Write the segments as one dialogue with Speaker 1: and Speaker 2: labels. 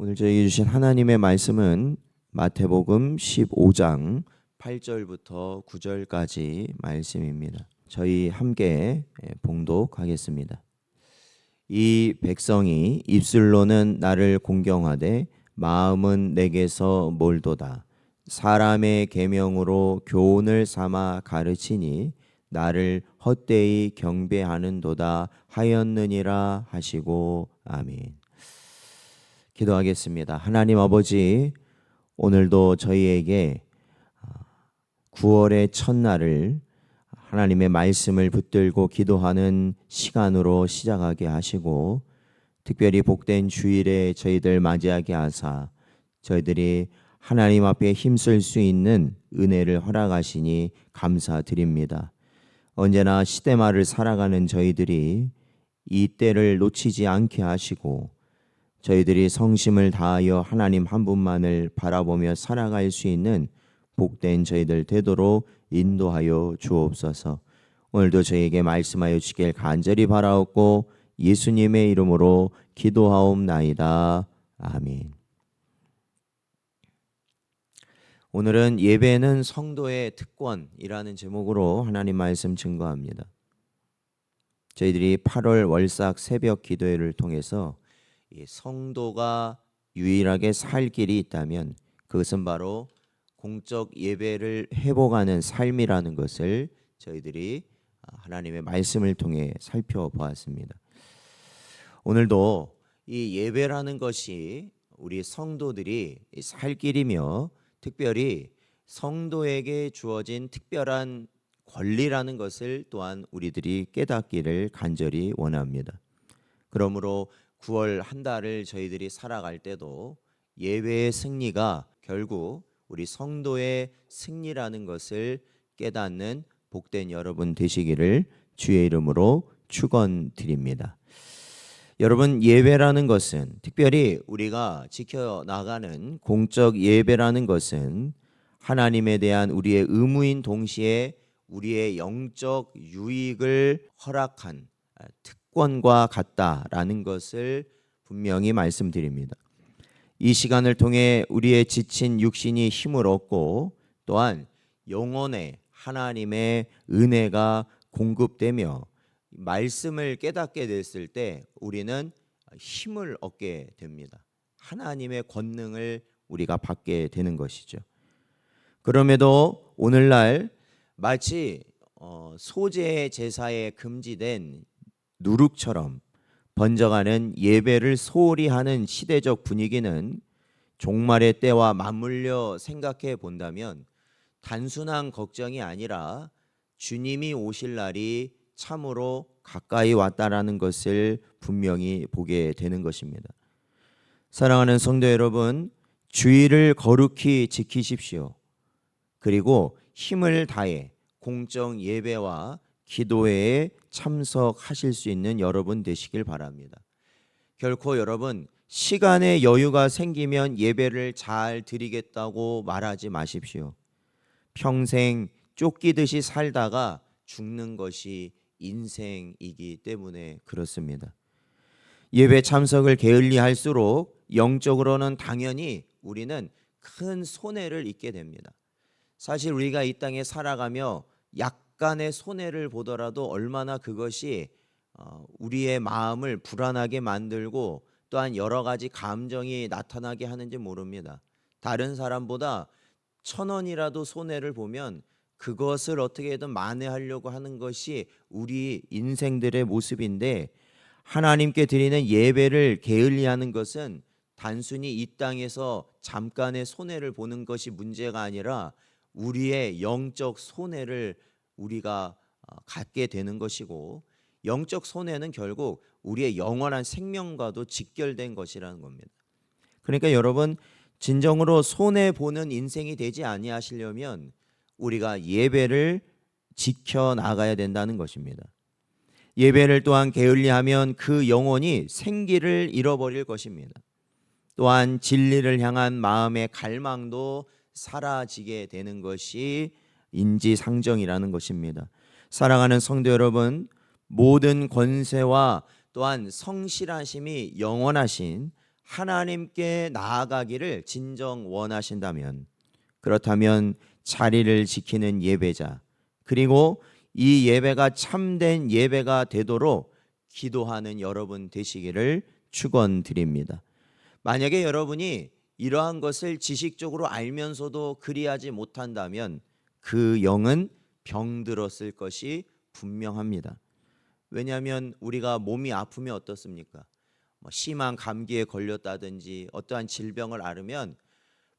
Speaker 1: 오늘 저에게 주신 하나님의 말씀은 마태복음 15장 8절부터 9절까지 말씀입니다. 저희 함께 봉독하겠습니다. 이 백성이 입술로는 나를 공경하되 마음은 내게서 멀도다. 사람의 계명으로 교훈을 삼아 가르치니 나를 헛되이 경배하는도다 하였느니라 하시고 아멘. 기도하겠습니다. 하나님 아버지, 오늘도 저희에게 9월의 첫날을 하나님의 말씀을 붙들고 기도하는 시간으로 시작하게 하시고, 특별히 복된 주일에 저희들 맞이하게 하사 저희들이 하나님 앞에 힘쓸 수 있는 은혜를 허락하시니 감사드립니다. 언제나 시대말을 살아가는 저희들이 이 때를 놓치지 않게 하시고, 저희들이 성심을 다하여 하나님 한 분만을 바라보며 살아갈 수 있는 복된 저희들 되도록 인도하여 주옵소서. 오늘도 저희에게 말씀하여 주길 간절히 바라옵고 예수님의 이름으로 기도하옵나이다. 아멘. 오늘은 예배는 성도의 특권이라는 제목으로 하나님 말씀 증거합니다. 저희들이 8월 월삭 새벽 기도회를 통해서 성도가 유일하게 살 길이 있다면 그것은 바로 공적 예배를 회복하는 삶이라는 것을 저희들이 하나님의 말씀을 통해 살펴보았습니다. 오늘도 이 예배라는 것이 우리 성도들이 살 길이며 특별히 성도에게 주어진 특별한 권리라는 것을 또한 우리들이 깨닫기를 간절히 원합니다. 그러므로 9월 한 달을 저희들이 살아갈 때도 예배의 승리가 결국 우리 성도의 승리라는 것을 깨닫는 복된 여러분 되시기를 주의 이름으로 축원드립니다. 여러분, 예배라는 것은, 특별히 우리가 지켜나가는 공적 예배라는 것은 하나님에 대한 우리의 의무인 동시에 우리의 영적 유익을 허락한 특권과 같다라는 것을 분명히 말씀드립니다. 이 시간을 통해 우리의 지친 육신이 힘을 얻고 또한 영혼의 하나님의 은혜가 공급되며 말씀을 깨닫게 됐을 때 우리는 힘을 얻게 됩니다. 하나님의 권능을 우리가 받게 되는 것이죠. 그럼에도 오늘날 마치 소재 제사에 금지된 누룩처럼 번져가는 예배를 소홀히 하는 시대적 분위기는 종말의 때와 맞물려 생각해 본다면 단순한 걱정이 아니라 주님이 오실 날이 참으로 가까이 왔다라는 것을 분명히 보게 되는 것입니다. 사랑하는 성도 여러분, 주의를 거룩히 지키십시오. 그리고 힘을 다해 공적 예배와 기도회에 참석하실 수 있는 여러분 되시길 바랍니다. 결코 여러분, 시간의 여유가 생기면 예배를 잘 드리겠다고 말하지 마십시오. 평생 쫓기듯이 살다가 죽는 것이 인생이기 때문에 그렇습니다. 예배 참석을 게을리할수록 영적으로는 당연히 우리는 큰 손해를 입게 됩니다. 사실 우리가 이 땅에 살아가며 약간의 손해를 보더라도 얼마나 그것이 우리의 마음을 불안하게 만들고 또한 여러 가지 감정이 나타나게 하는지 모릅니다. 다른 사람보다 1,000원이라도 손해를 보면 그것을 어떻게든 만회하려고 하는 것이 우리 인생들의 모습인데, 하나님께 드리는 예배를 게을리하는 것은 단순히 이 땅에서 잠깐의 손해를 보는 것이 문제가 아니라 우리의 영적 손해를 우리가 갖게 되는 것이고, 영적 손해는 결국 우리의 영원한 생명과도 직결된 것이라는 겁니다. 그러니까 여러분, 진정으로 손해보는 인생이 되지 아니하시려면 우리가 예배를 지켜나가야 된다는 것입니다. 예배를 또한 게을리하면 그 영혼이 생기를 잃어버릴 것입니다. 또한 진리를 향한 마음의 갈망도 사라지게 되는 것이 인지상정이라는 것입니다. 사랑하는 성도 여러분, 모든 권세와 또한 성실하심이 영원하신 하나님께 나아가기를 진정 원하신다면, 그렇다면 자리를 지키는 예배자, 그리고 이 예배가 참된 예배가 되도록 기도하는 여러분 되시기를 축원드립니다. 만약에 여러분이 이러한 것을 지식적으로 알면서도 그리하지 못한다면 그 영은 병들었을 것이 분명합니다. 왜냐하면 우리가 몸이 아프면 어떻습니까? 심한 감기에 걸렸다든지 어떠한 질병을 앓으면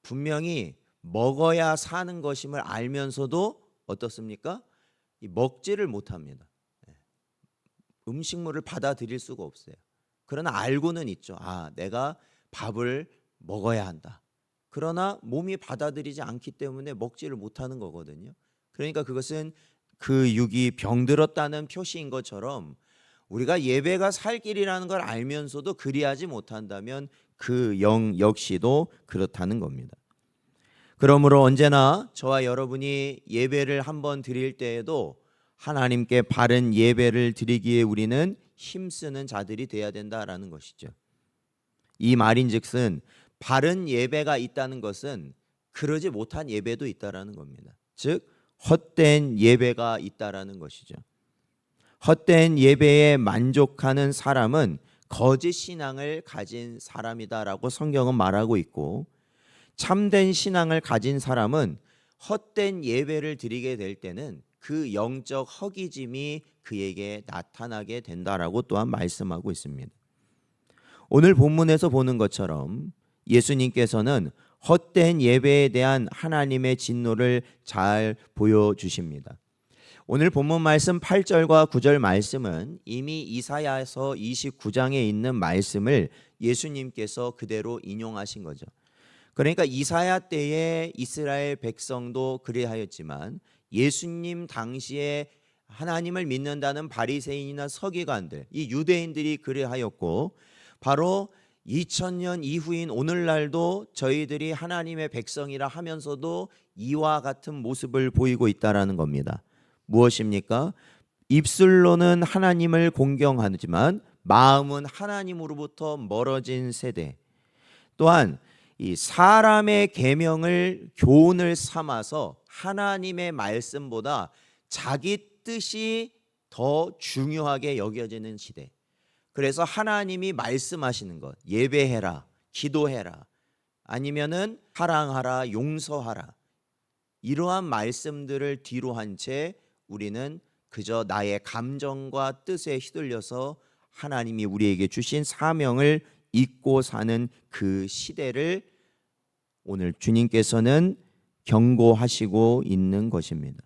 Speaker 1: 분명히 먹어야 사는 것임을 알면서도 어떻습니까? 먹지를 못합니다. 음식물을 받아들일 수가 없어요. 그러나 알고는 있죠. 내가 밥을 먹어야 한다. 그러나 몸이 받아들이지 않기 때문에 먹지를 못하는 거거든요. 그러니까 그것은 그 육이 병들었다는 표시인 것처럼 우리가 예배가 살 길이라는 걸 알면서도 그리하지 못한다면 그 영 역시도 그렇다는 겁니다. 그러므로 언제나 저와 여러분이 예배를 한번 드릴 때에도 하나님께 바른 예배를 드리기에 우리는 힘쓰는 자들이 되어야 된다라는 것이죠. 이 말인즉슨 바른 예배가 있다는 것은 그러지 못한 예배도 있다라는 겁니다. 즉 헛된 예배가 있다라는 것이죠. 헛된 예배에 만족하는 사람은 거짓 신앙을 가진 사람이다라고 성경은 말하고 있고, 참된 신앙을 가진 사람은 헛된 예배를 드리게 될 때는 그 영적 허기짐이 그에게 나타나게 된다라고 또한 말씀하고 있습니다. 오늘 본문에서 보는 것처럼 예수님께서는 헛된 예배에 대한 하나님의 진노를 잘 보여주십니다. 오늘 본문 말씀 8절과 9절 말씀은 이미 이사야서 29장에 있는 말씀을 예수님께서 그대로 인용하신 거죠. 그러니까 이사야 때에 이스라엘 백성도 그리하였지만 예수님 당시에 하나님을 믿는다는 바리새인이나 서기관들, 이 유대인들이 그리하였고, 바로 2000년 이후인 오늘날도 저희들이 하나님의 백성이라 하면서도 이와 같은 모습을 보이고 있다라는 겁니다. 무엇입니까? 입술로는 하나님을 공경하지만 마음은 하나님으로부터 멀어진 세대, 또한 이 사람의 계명을 교훈을 삼아서 하나님의 말씀보다 자기 뜻이 더 중요하게 여겨지는 시대. 그래서 하나님이 말씀하시는 것, 예배해라, 기도해라, 아니면은 사랑하라, 용서하라, 이러한 말씀들을 뒤로 한 채 우리는 그저 나의 감정과 뜻에 휘둘려서 하나님이 우리에게 주신 사명을 잊고 사는 그 시대를 오늘 주님께서는 경고하시고 있는 것입니다.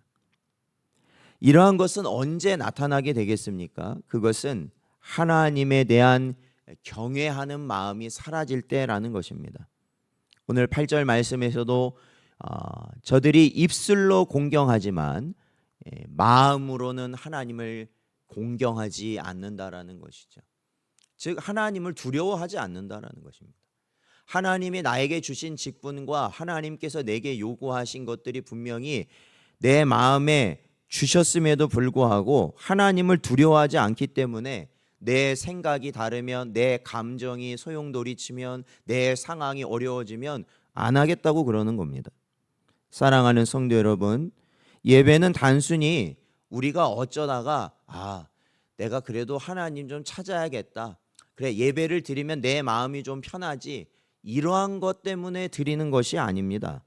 Speaker 1: 이러한 것은 언제 나타나게 되겠습니까? 그것은 하나님에 대한 경외하는 마음이 사라질 때라는 것입니다. 오늘 8절 말씀에서도 저들이 입술로 공경하지만 마음으로는 하나님을 공경하지 않는다라는 것이죠. 즉 하나님을 두려워하지 않는다라는 것입니다. 하나님이 나에게 주신 직분과 하나님께서 내게 요구하신 것들이 분명히 내 마음에 주셨음에도 불구하고 하나님을 두려워하지 않기 때문에 내 생각이 다르면, 내 감정이 소용돌이치면, 내 상황이 어려워지면 안 하겠다고 그러는 겁니다. 사랑하는 성도 여러분, 예배는 단순히 우리가 어쩌다가 내가 그래도 하나님 좀 찾아야겠다, 그래 예배를 드리면 내 마음이 좀 편하지, 이러한 것 때문에 드리는 것이 아닙니다.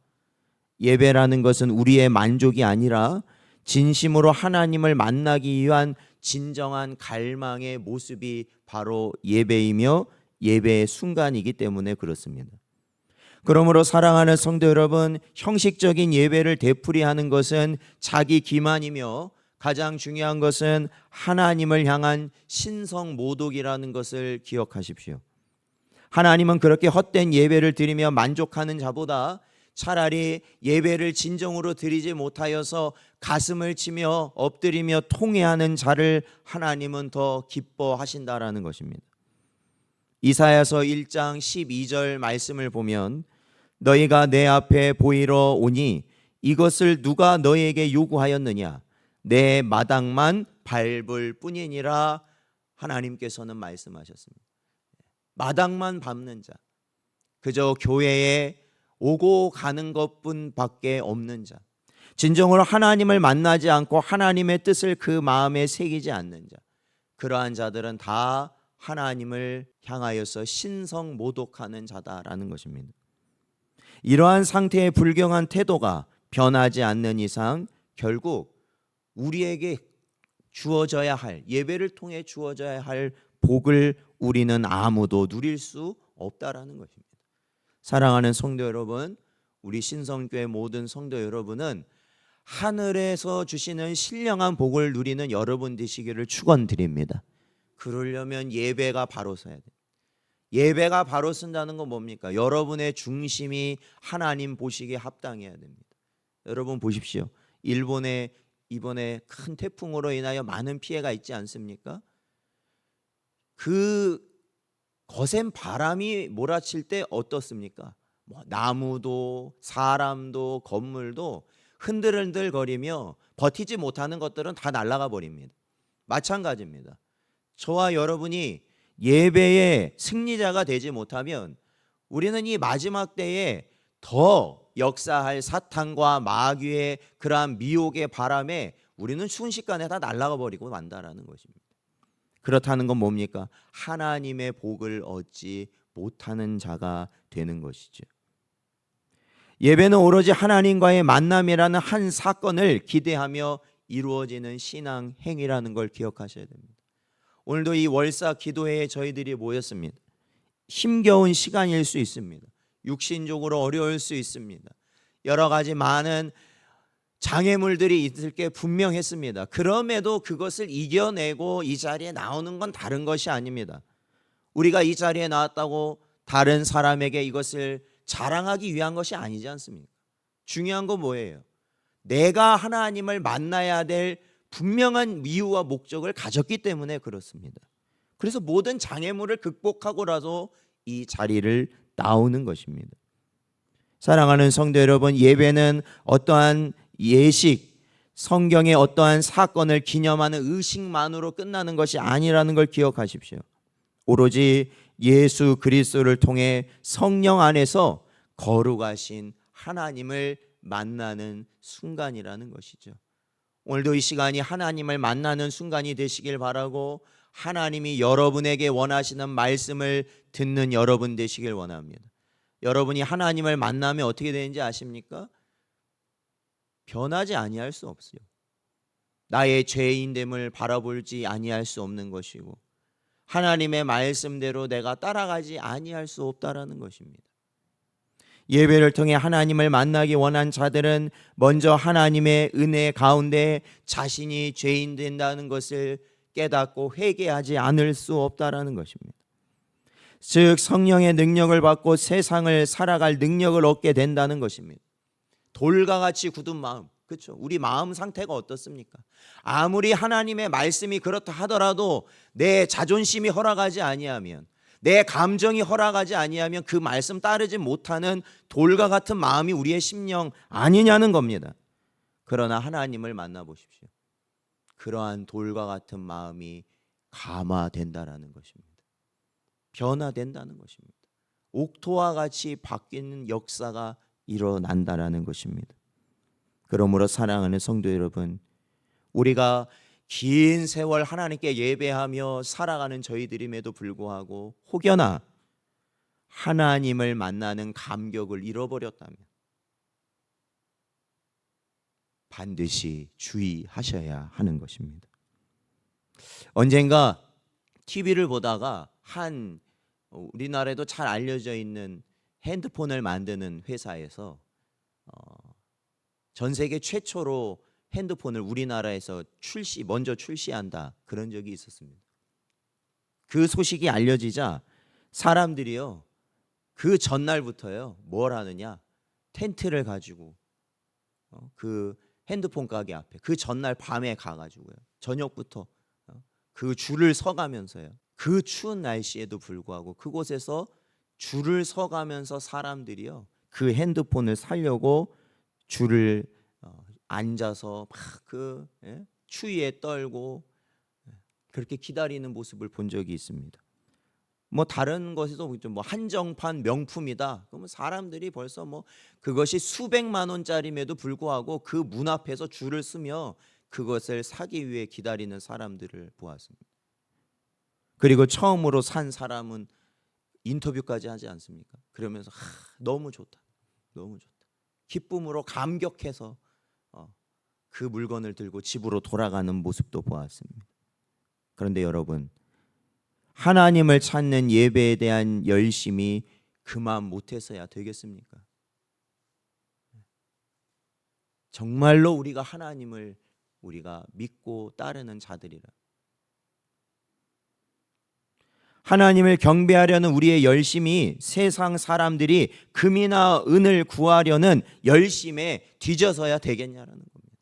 Speaker 1: 예배라는 것은 우리의 만족이 아니라 진심으로 하나님을 만나기 위한 진정한 갈망의 모습이 바로 예배이며 예배의 순간이기 때문에 그렇습니다. 그러므로 사랑하는 성도 여러분, 형식적인 예배를 되풀이하는 것은 자기 기만이며 가장 중요한 것은 하나님을 향한 신성 모독이라는 것을 기억하십시오. 하나님은 그렇게 헛된 예배를 드리며 만족하는 자보다 차라리 예배를 진정으로 드리지 못하여서 가슴을 치며 엎드리며 통회하는 자를 하나님은 더 기뻐하신다라는 것입니다. 이사야서 1장 12절 말씀을 보면 너희가 내 앞에 보이러 오니 이것을 누가 너희에게 요구하였느냐, 내 마당만 밟을 뿐이니라 하나님께서는 말씀하셨습니다. 마당만 밟는 자, 그저 교회에 오고 가는 것뿐밖에 없는 자, 진정으로 하나님을 만나지 않고 하나님의 뜻을 그 마음에 새기지 않는 자, 그러한 자들은 다 하나님을 향하여서 신성모독하는 자다라는 것입니다. 이러한 상태의 불경한 태도가 변하지 않는 이상 결국 우리에게 주어져야 할, 예배를 통해 주어져야 할 복을 우리는 아무도 누릴 수 없다라는 것입니다. 사랑하는 성도 여러분, 우리 신성교회 모든 성도 여러분은 하늘에서 주시는 신령한 복을 누리는 여러분 되시기를 축원드립니다. 그러려면 예배가 바로 서야 돼요. 예배가 바로 쓴다는 건 뭡니까? 여러분의 중심이 하나님 보시기에 합당해야 됩니다. 여러분 보십시오. 일본에 이번에 큰 태풍으로 인하여 많은 피해가 있지 않습니까? 그 거센 바람이 몰아칠 때 어떻습니까? 나무도 사람도 건물도 흔들흔들거리며 버티지 못하는 것들은 다 날아가 버립니다. 마찬가지입니다. 저와 여러분이 예배의 승리자가 되지 못하면 우리는 이 마지막 때에 더 역사할 사탄과 마귀의 그러한 미혹의 바람에 우리는 순식간에 다 날아가 버리고 만다라는 것입니다. 그렇다는 건 뭡니까? 하나님의 복을 얻지 못하는 자가 되는 것이죠. 예배는 오로지 하나님과의 만남이라는 한 사건을 기대하며 이루어지는 신앙 행위라는 걸 기억하셔야 됩니다. 오늘도 이 월사 기도회에 저희들이 모였습니다. 힘겨운 시간일 수 있습니다. 육신적으로 어려울 수 있습니다. 여러 가지 많은 장애물들이 있을 게 분명했습니다. 그럼에도 그것을 이겨내고 이 자리에 나오는 건 다른 것이 아닙니다. 우리가 이 자리에 나왔다고 다른 사람에게 이것을 자랑하기 위한 것이 아니지 않습니까? 중요한 건 뭐예요? 내가 하나님을 만나야 될 분명한 이유와 목적을 가졌기 때문에 그렇습니다. 그래서 모든 장애물을 극복하고라도 이 자리를 나오는 것입니다. 사랑하는 성도 여러분, 예배는 어떠한 예식, 성경의 어떠한 사건을 기념하는 의식만으로 끝나는 것이 아니라는 걸 기억하십시오. 오로지 예수 그리스도를 통해 성령 안에서 거룩하신 하나님을 만나는 순간이라는 것이죠. 오늘도 이 시간이 하나님을 만나는 순간이 되시길 바라고, 하나님이 여러분에게 원하시는 말씀을 듣는 여러분 되시길 원합니다. 여러분이 하나님을 만나면 어떻게 되는지 아십니까? 변하지 아니할 수 없어요. 나의 죄인됨을 바라볼지 아니할 수 없는 것이고, 하나님의 말씀대로 내가 따라가지 아니할 수 없다라는 것입니다. 예배를 통해 하나님을 만나기 원한 자들은 먼저 하나님의 은혜 가운데 자신이 죄인 된다는 것을 깨닫고 회개하지 않을 수 없다라는 것입니다. 즉 성령의 능력을 받고 세상을 살아갈 능력을 얻게 된다는 것입니다. 돌과 같이 굳은 마음, 그렇죠? 우리 마음 상태가 어떻습니까? 아무리 하나님의 말씀이 그렇다 하더라도 내 자존심이 허락하지 아니하면, 내 감정이 허락하지 아니하면 그 말씀 따르지 못하는 돌과 같은 마음이 우리의 심령 아니냐는 겁니다. 그러나 하나님을 만나보십시오. 그러한 돌과 같은 마음이 감화된다라는 것입니다. 변화된다는 것입니다. 옥토와 같이 바뀌는 역사가 일어난다라는 것입니다. 그러므로 사랑하는 성도 여러분, 우리가 긴 세월 하나님께 예배하며 살아가는 저희들임에도 불구하고 혹여나 하나님을 만나는 감격을 잃어버렸다면 반드시 주의하셔야 하는 것입니다. 언젠가 TV를 보다가 한 우리나라에도 잘 알려져 있는 핸드폰을 만드는 회사에서 전 세계 최초로 핸드폰을 우리나라에서 먼저 출시한다, 그런 적이 있었습니다. 그 소식이 알려지자 사람들이요, 그 전날부터요 뭘 하느냐, 텐트를 가지고 그 핸드폰 가게 앞에 그 전날 밤에 가가지고요, 저녁부터 그 줄을 서가면서요, 그 추운 날씨에도 불구하고 그곳에서 줄을 서가면서 사람들이요 그 핸드폰을 사려고 줄을 앉아서 막 그 추위에 떨고 그렇게 기다리는 모습을 본 적이 있습니다. 뭐 다른 것에도 뭐 한정판 명품이다. 그러면 사람들이 벌써 뭐 그것이 수백만 원짜림에도 불구하고 그 문 앞에서 줄을 서며 그것을 사기 위해 기다리는 사람들을 보았습니다. 그리고 처음으로 산 사람은 인터뷰까지 하지 않습니까? 그러면서 너무 좋다. 너무 좋다. 기쁨으로 감격해서 그 물건을 들고 집으로 돌아가는 모습도 보았습니다. 그런데 여러분, 하나님을 찾는 예배에 대한 열심이 그만 못해서야 되겠습니까? 정말로 우리가 하나님을 우리가 믿고 따르는 자들이라, 하나님을 경배하려는 우리의 열심이 세상 사람들이 금이나 은을 구하려는 열심에 뒤져서야 되겠냐라는 겁니다.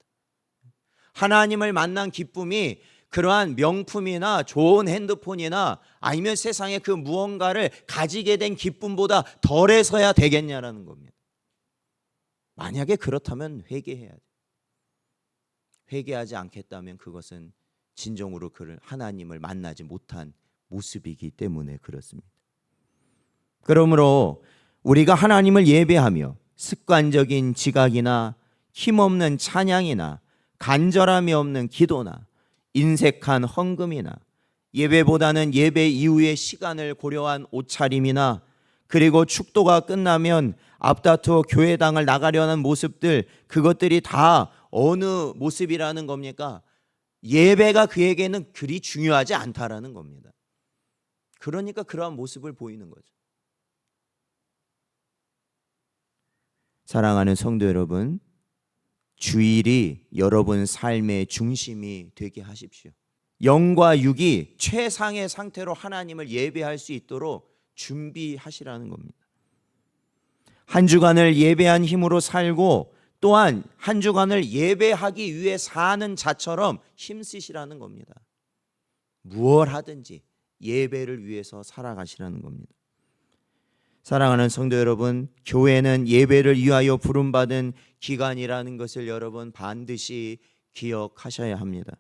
Speaker 1: 하나님을 만난 기쁨이 그러한 명품이나 좋은 핸드폰이나 아니면 세상에 그 무언가를 가지게 된 기쁨보다 덜해서야 되겠냐라는 겁니다. 만약에 그렇다면 회개해야 돼요. 회개하지 않겠다면 그것은 진정으로 그를 하나님을 만나지 못한 모습이기 때문에 그렇습니다. 그러므로 우리가 하나님을 예배하며 습관적인 지각이나 힘없는 찬양이나 간절함이 없는 기도나 인색한 헌금이나 예배보다는 예배 이후의 시간을 고려한 옷차림이나 그리고 축도가 끝나면 앞다투어 교회당을 나가려는 모습들, 그것들이 다 어느 모습이라는 겁니까? 예배가 그에게는 그리 중요하지 않다라는 겁니다. 그러니까 그러한 모습을 보이는 거죠. 사랑하는 성도 여러분, 주일이 여러분 삶의 중심이 되게 하십시오. 영과 육이 최상의 상태로 하나님을 예배할 수 있도록 준비하시라는 겁니다. 한 주간을 예배한 힘으로 살고 또한 한 주간을 예배하기 위해 사는 자처럼 힘쓰시라는 겁니다. 무엇 하든지 예배를 위해서 살아가시라는 겁니다. 사랑하는 성도 여러분, 교회는 예배를 위하여 부름받은 기관이라는 것을 여러분 반드시 기억하셔야 합니다.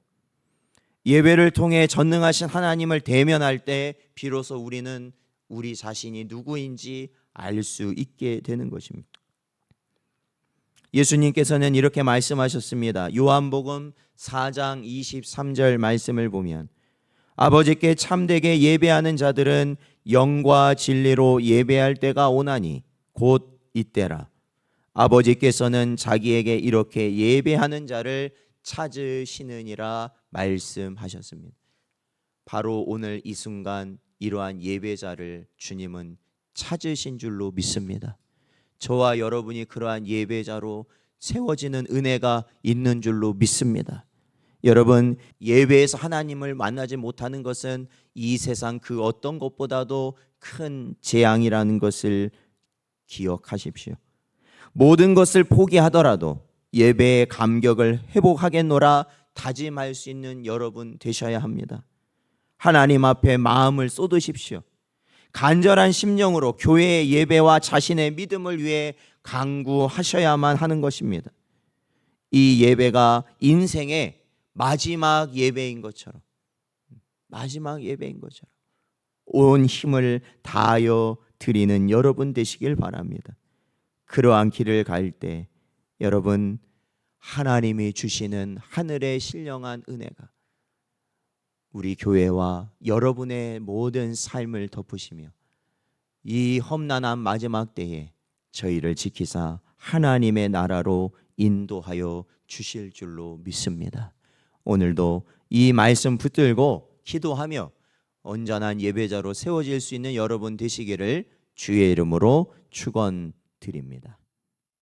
Speaker 1: 예배를 통해 전능하신 하나님을 대면할 때 비로소 우리는 우리 자신이 누구인지 알 수 있게 되는 것입니다. 예수님께서는 이렇게 말씀하셨습니다. 요한복음 4장 23절 말씀을 보면 아버지께 참되게 예배하는 자들은 영과 진리로 예배할 때가 오나니 곧 이때라. 아버지께서는 자기에게 이렇게 예배하는 자를 찾으시느니라 말씀하셨습니다. 바로 오늘 이 순간 이러한 예배자를 주님은 찾으신 줄로 믿습니다. 저와 여러분이 그러한 예배자로 세워지는 은혜가 있는 줄로 믿습니다. 여러분, 예배에서 하나님을 만나지 못하는 것은 이 세상 그 어떤 것보다도 큰 재앙이라는 것을 기억하십시오. 모든 것을 포기하더라도 예배의 감격을 회복하겠노라 다짐할 수 있는 여러분 되셔야 합니다. 하나님 앞에 마음을 쏟으십시오. 간절한 심령으로 교회의 예배와 자신의 믿음을 위해 강구하셔야만 하는 것입니다. 이 예배가 인생의 마지막 예배인 것처럼, 마지막 예배인 것처럼 온 힘을 다하여 드리는 여러분 되시길 바랍니다. 그러한 길을 갈 때 여러분, 하나님이 주시는 하늘의 신령한 은혜가 우리 교회와 여러분의 모든 삶을 덮으시며 이 험난한 마지막 때에 저희를 지키사 하나님의 나라로 인도하여 주실 줄로 믿습니다. 오늘도 이 말씀 붙들고 기도하며 온전한 예배자로 세워질 수 있는 여러분 되시기를 주의 이름으로 축원드립니다.